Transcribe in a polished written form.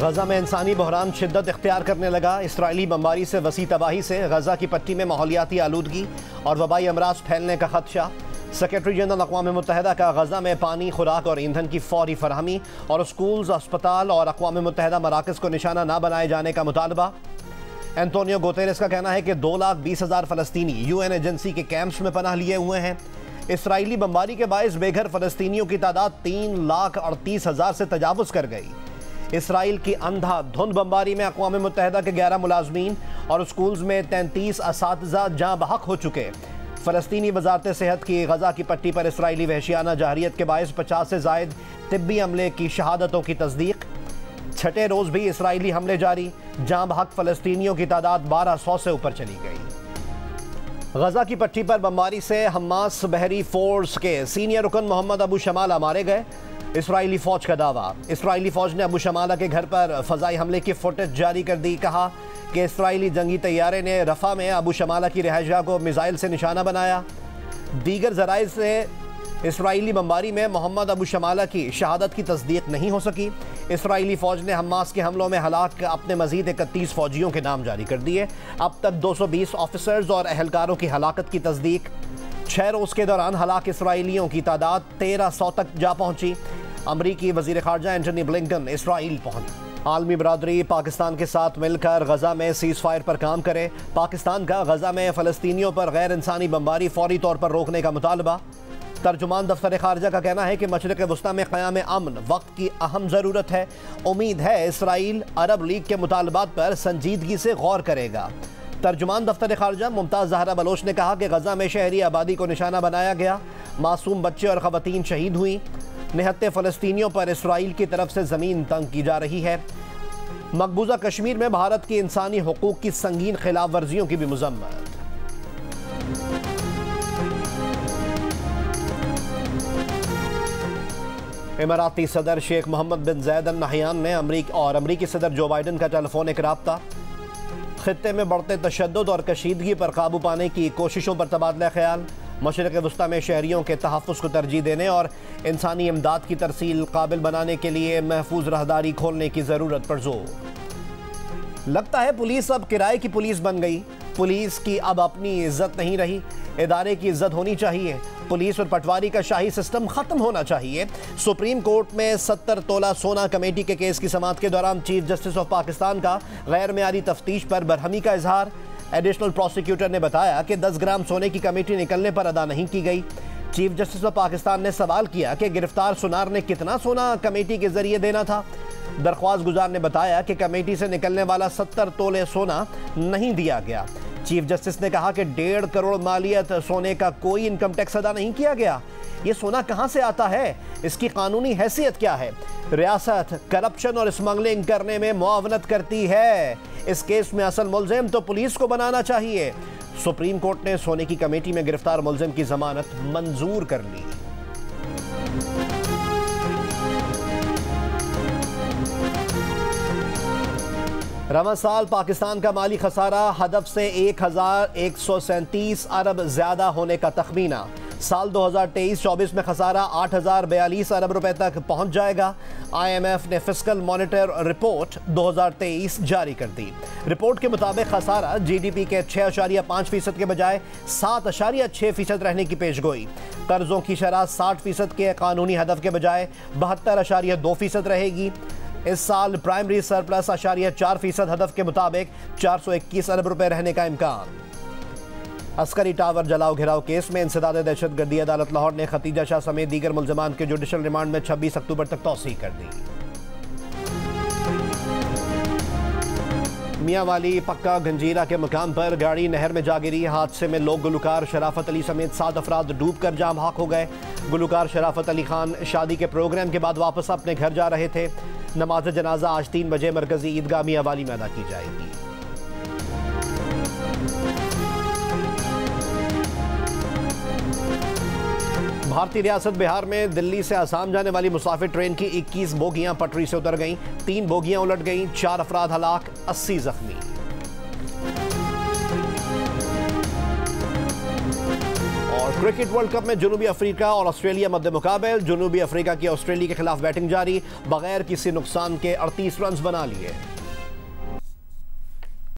गजा में इंसानी बहरान शिद्दत इख्तियार करने लगा। इसराइली बमबारी से वसी तबाही से गजा की पट्टी में माहौलियाती आलूदगी और वबाई अमराज फैलने का खदशा। सेक्रेटरी जनरल अक़वाम मुत्तहिदा का गजा में पानी, खुराक और ईंधन की फौरी फरहमी और स्कूल्स, अस्पताल और अक़वाम मुत्तहिदा मराकज़ को निशाना न बनाए जाने का मुतालबा। एंटोनियो गुतेरेस का कहना है कि 2,20,000 फ़लस्तीनी UN एजेंसी के कैंप्स में पनाह लिए हुए हैं। इसराइली बमबारी के बायस बेघर फ़लस्तीनियों की तादाद 3,38,000 से तजावुज़ कर गई। इसराइल की अंधाधुंध बमबारी में अक़वाम मुत्तहिदा के 11 मुलाजमीन और स्कूल्स में 33 असातिज़ा जाँ बहक हो चुके। फ़लस्तीनी वज़ारत सेहत की गजा की पट्टी पर इसराइली वहशियाना जाहरियत के बायस 50 से ज़ायद तिब्बी अमले की शहादतों की तस्दीक। छठे रोज़ भी इसराइली हमले जारी, जाँ बहक फ़लस्तीनियों की तादाद 1200 से ऊपर चली गई। गजा की पट्टी पर बमबारी से हमास बहरी फोर्स के सीनियर रुकन मोहम्मद अबू शमाला मारे गए। इसराइली फ़ौज का दावा। इसराइली फ़ौज ने अबू शमाला के घर पर फ़ज़ाई हमले की फुटेज जारी कर दी। कहा कि इसराइली जंगी तैयारे ने रफ़ा में अबू शमाला की रिहाइशगाह को मिसाइल से निशाना बनाया। दीगर ज़राए से इसराइली बमबारी में मोहम्मद अबू शमाला की शहादत की तस्दीक नहीं हो सकी। इसराइली फ़ौज ने हमास के हमलों में हलाक अपने मज़ीद 31 फ़ौजियों के नाम जारी कर दिए। अब तक 220 ऑफिसर्स और अहलकारों की हलाकत की तस्दीक। 6 रोज़ के दौरान हलाक इसराइलियों की तादाद 1300 तक जा पहुँची। अमरीकी वज़ीर ख़ारजा एंटनी ब्लिंकन इसराइल पहुँचे। आलमी बरादरी पाकिस्तान के साथ मिलकर गजा में सीज़ फायर पर काम करे। पाकिस्तान का गजा में फ़लस्तीनियों पर गैर इंसानी बमबारी फौरी तौर पर रोकने का मुतालबा। तर्जुमान दफ्तर ख़ारजा का कहना है कि मशरिक़ वस्ता में क़याम अमन वक्त की अहम ज़रूरत है। उम्मीद है इसराइल अरब लीग के मुतालबात पर संजीदगी से गौर करेगा। तर्जुमान दफ्तर ख़ारजा मुमताज़ ज़हरा बलोच ने कहा कि गजा में शहरी आबादी को निशाना बनाया गया, मासूम बच्चे और ख़वातीन शहीद हुई। निहत्ते फ़लस्तीनियों पर इसराइल की तरफ से ज़मीन तंग की जा रही है। मकबूजा कश्मीर में भारत की इंसानी हुकूक की संगीन खिलाफ वर्जियों की भी मज़म्मत। इमाराती सदर शेख मोहम्मद बिन ज़ायद अल नहयान ने अमरीकी सदर जो बाइडन का टेलीफोनिक राब्ता। खित्ते में बढ़ते तशद्दुद और कशीदगी पर काबू पाने की कोशिशों पर तबादला ख्याल। मशरिक़ वस्ता में शहरियों के तहफ़्फ़ुज़ को तरजीह देने और इंसानी इमदाद की तरसील काबिल बनाने के लिए महफूज राहदारी खोलने की ज़रूरत पर जोर। लगता है पुलिस अब किराए की पुलिस बन गई। पुलिस की अब अपनी इज्जत नहीं रही, इदारे की इज्जत होनी चाहिए। पुलिस और पटवारी का शाही सिस्टम ख़त्म होना चाहिए। सुप्रीम कोर्ट में 70 तोला सोना कमेटी के केस की समाअत के दौरान चीफ जस्टिस ऑफ पाकिस्तान का गैर मेयारी तफ्तीश पर बरहमी का इजहार। एडिशनल प्रोसिक्यूटर ने बताया कि 10 ग्राम सोने की कमेटी निकलने पर अदा नहीं की गई। चीफ जस्टिस ऑफ पाकिस्तान ने सवाल किया कि गिरफ्तार सुनार ने कितना सोना कमेटी के जरिए देना था। दरख्वास्त गुजार ने बताया कि कमेटी से निकलने वाला 70 तोले सोना नहीं दिया गया। चीफ जस्टिस ने कहा कि 1.5 करोड़ मालियत सोने का कोई इनकम टैक्स अदा नहीं किया गया। ये सोना कहां से आता है, इसकी कानूनी हैसियत क्या है? रियासत करप्शन और स्मगलिंग करने में मुआवनत करती है। इस केस में असल मुलजिम तो पुलिस को बनाना चाहिए। सुप्रीम कोर्ट ने सोने की कमेटी में गिरफ्तार मुलजिम की जमानत मंजूर कर ली। रवा साल पाकिस्तान का माली खसारा हदफ से 1,137 अरब ज्यादा होने का तखमीना। साल 2023-24 में खसारा 8,042 अरब रुपए तक पहुंच जाएगा। IMF ने फिस्कल मॉनिटर रिपोर्ट 2023 जारी कर दी। रिपोर्ट के मुताबिक खसारा GDP के 6.5% के बजाय 7.6% रहने की पेशगोई। कर्जों की शरह 60% के कानूनी हदफ के बजाय 72.2% रहेगी। इस साल प्राइमरी सरप्लस 4% हदफ के मुताबिक 421 अरब रुपए रहने का इम्कान। अस्करी टावर जलाओ घिराव केस में इंसदाद दहशतगर्दी अदालत लाहौर ने खतीजा शाह समेत दीगर मुल्ज़मान के जुडिशल रिमांड में 26 अक्टूबर तक तौसीह कर दी। मियांवाली पक्का गंजीरा के मकाम पर गाड़ी नहर में जा गिरी। हादसे में लोग गुलकार शराफत अली समेत 7 अफराद डूबकर जाम बहक हो गए। गुलकार शराफत अली खान शादी के प्रोग्राम के बाद वापस अपने घर जा रहे थे। नमाज जनाजा आज 3 बजे मरकजी ईदगाह मियांवाली में अदा की जाएगी। भारतीय रियासत बिहार में दिल्ली से आसाम जाने वाली मुसाफिर ट्रेन की 21 बोगियां पटरी से उतर गईं। 3 बोगियां उलट गईं, 4 अफराद हलाक, 80 जख्मी। और क्रिकेट वर्ल्ड कप में जनूबी अफ्रीका और ऑस्ट्रेलिया मध्य मुकाबले। जनूबी अफ्रीका की ऑस्ट्रेलिया के खिलाफ बैटिंग जारी, बगैर किसी नुकसान के 38 रन बना लिए।